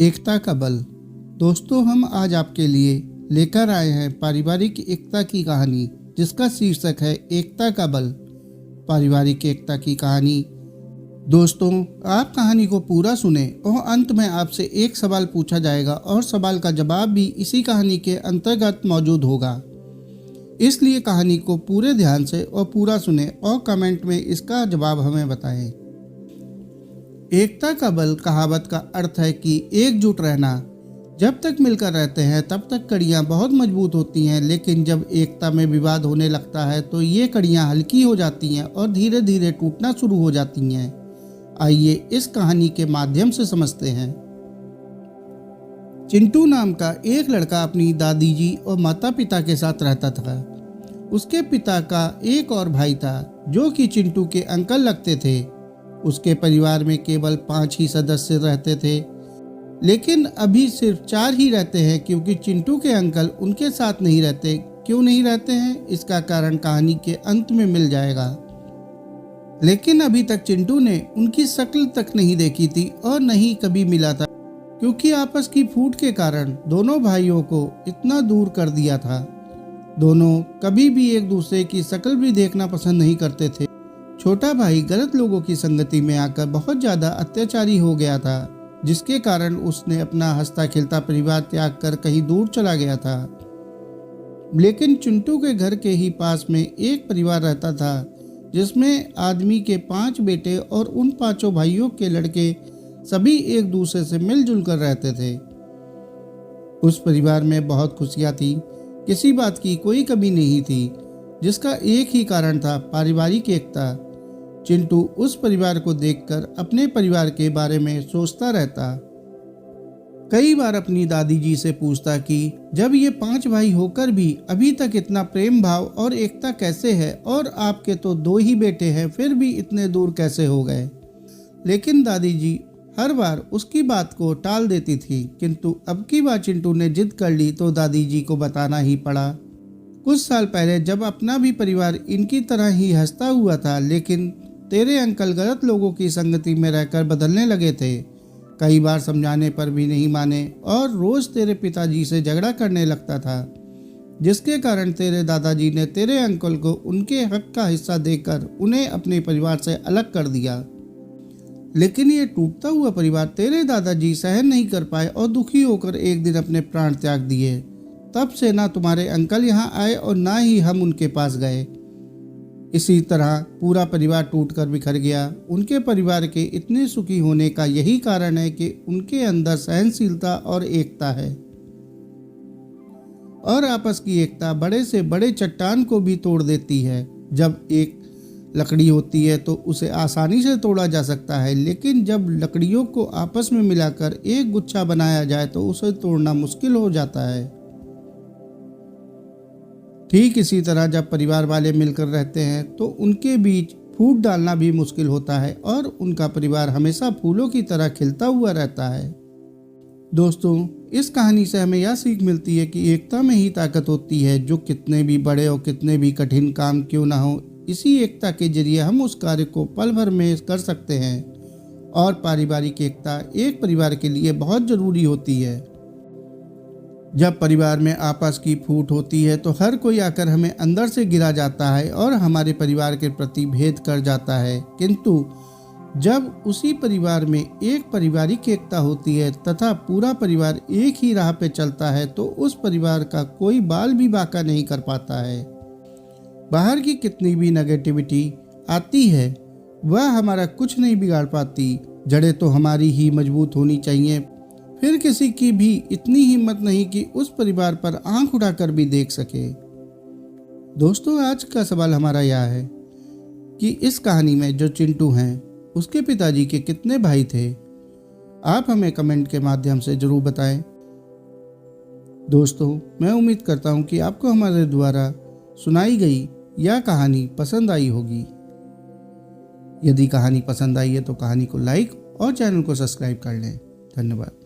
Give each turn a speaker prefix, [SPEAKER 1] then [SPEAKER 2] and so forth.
[SPEAKER 1] एकता का बल। दोस्तों, हम आज आपके लिए लेकर आए हैं पारिवारिक एकता की कहानी, जिसका शीर्षक है एकता का बल। पारिवारिक एकता की कहानी। दोस्तों, आप कहानी को पूरा सुने और अंत में आपसे एक सवाल पूछा जाएगा और सवाल का जवाब भी इसी कहानी के अंतर्गत मौजूद होगा। इसलिए कहानी को पूरे ध्यान से और पूरा सुने और कमेंट में इसका जवाब हमें बताएं। एकता का बल कहावत का अर्थ है कि एकजुट रहना। जब तक मिलकर रहते हैं तब तक कड़ियाँ बहुत मजबूत होती हैं, लेकिन जब एकता में विवाद होने लगता है तो ये कड़ियाँ हल्की हो जाती हैं और धीरे धीरे टूटना शुरू हो जाती हैं। आइए इस कहानी के माध्यम से समझते हैं। चिंटू नाम का एक लड़का अपनी दादी जी और माता पिता के साथ रहता था। उसके पिता का एक और भाई था जो कि चिंटू के अंकल लगते थे। उसके परिवार में केवल 5 ही सदस्य रहते थे, लेकिन अभी सिर्फ 4 ही रहते हैं क्योंकि चिंटू के अंकल उनके साथ नहीं रहते। क्यों नहीं रहते हैं, इसका कारण कहानी के अंत में मिल जाएगा। लेकिन अभी तक चिंटू ने उनकी शक्ल तक नहीं देखी थी और नहीं कभी मिला था, क्योंकि आपस की फूट के कारण दोनों भाइयों को इतना दूर कर दिया था। दोनों कभी भी एक दूसरे की शक्ल भी देखना पसंद नहीं करते थे। छोटा भाई गलत लोगों की संगति में आकर बहुत ज़्यादा अत्याचारी हो गया था, जिसके कारण उसने अपना हंसता खिलता परिवार त्याग कर कहीं दूर चला गया था। लेकिन चिंटू के घर के ही पास में एक परिवार रहता था, जिसमें आदमी के 5 बेटे और उन 5 भाइयों के लड़के सभी एक दूसरे से मिलजुल कर रहते थे। उस परिवार में बहुत खुशियाँ थी, किसी बात की कोई कमी नहीं थी, जिसका एक ही कारण था पारिवारिक एकता। चिंटू उस परिवार को देखकर अपने परिवार के बारे में सोचता रहता। कई बार अपनी दादी जी से पूछता कि जब ये 5 भाई होकर भी अभी तक इतना प्रेम भाव और एकता कैसे है, और आपके तो 2 ही बेटे हैं, फिर भी इतने दूर कैसे हो गए। लेकिन दादी जी हर बार उसकी बात को टाल देती थी, किंतु अब की बार चिंटू ने जिद कर ली तो दादी जी को बताना ही पड़ा। कुछ साल पहले जब अपना भी परिवार इनकी तरह ही हंसता हुआ था, लेकिन तेरे अंकल गलत लोगों की संगति में रहकर बदलने लगे थे। कई बार समझाने पर भी नहीं माने और रोज तेरे पिताजी से झगड़ा करने लगता था, जिसके कारण तेरे दादाजी ने तेरे अंकल को उनके हक का हिस्सा देकर उन्हें अपने परिवार से अलग कर दिया। लेकिन ये टूटता हुआ परिवार तेरे दादाजी सहन नहीं कर पाए और दुखी होकर एक दिन अपने प्राण त्याग दिए। तब से ना तुम्हारे अंकल यहाँ आए और ना ही हम उनके पास गए। इसी तरह पूरा परिवार टूटकर बिखर गया। उनके परिवार के इतने सुखी होने का यही कारण है कि उनके अंदर सहनशीलता और एकता है। और आपस की एकता बड़े से बड़े चट्टान को भी तोड़ देती है। जब एक लकड़ी होती है तो उसे आसानी से तोड़ा जा सकता है, लेकिन जब लकड़ियों को आपस में मिलाकर एक गुच्छा बनाया जाए तो उसे तोड़ना मुश्किल हो जाता है। ठीक इसी तरह जब परिवार वाले मिलकर रहते हैं तो उनके बीच फूट डालना भी मुश्किल होता है और उनका परिवार हमेशा फूलों की तरह खिलता हुआ रहता है। दोस्तों, इस कहानी से हमें यह सीख मिलती है कि एकता में ही ताकत होती है। जो कितने भी बड़े और कितने भी कठिन काम क्यों ना हो, इसी एकता के जरिए हम उस कार्य को पल भर में कर सकते हैं। और पारिवारिक एकता एक परिवार के लिए बहुत जरूरी होती है। जब परिवार में आपस की फूट होती है तो हर कोई आकर हमें अंदर से गिरा जाता है और हमारे परिवार के प्रति भेद कर जाता है। किंतु जब उसी परिवार में एक पारिवारिक एकता होती है तथा पूरा परिवार एक ही राह पे चलता है तो उस परिवार का कोई बाल भी बांका नहीं कर पाता है। बाहर की कितनी भी नेगेटिविटी आती है वह हमारा कुछ नहीं बिगाड़ पाती। जड़ें तो हमारी ही मजबूत होनी चाहिए। फिर किसी की भी इतनी हिम्मत नहीं कि उस परिवार पर आंख उठाकर भी देख सके। दोस्तों, आज का सवाल हमारा यह है कि इस कहानी में जो चिंटू हैं उसके पिताजी के कितने भाई थे। आप हमें कमेंट के माध्यम से जरूर बताएं। दोस्तों, मैं उम्मीद करता हूं कि आपको हमारे द्वारा सुनाई गई यह कहानी पसंद आई होगी। यदि कहानी पसंद आई है तो कहानी को लाइक और चैनल को सब्सक्राइब कर लें। धन्यवाद।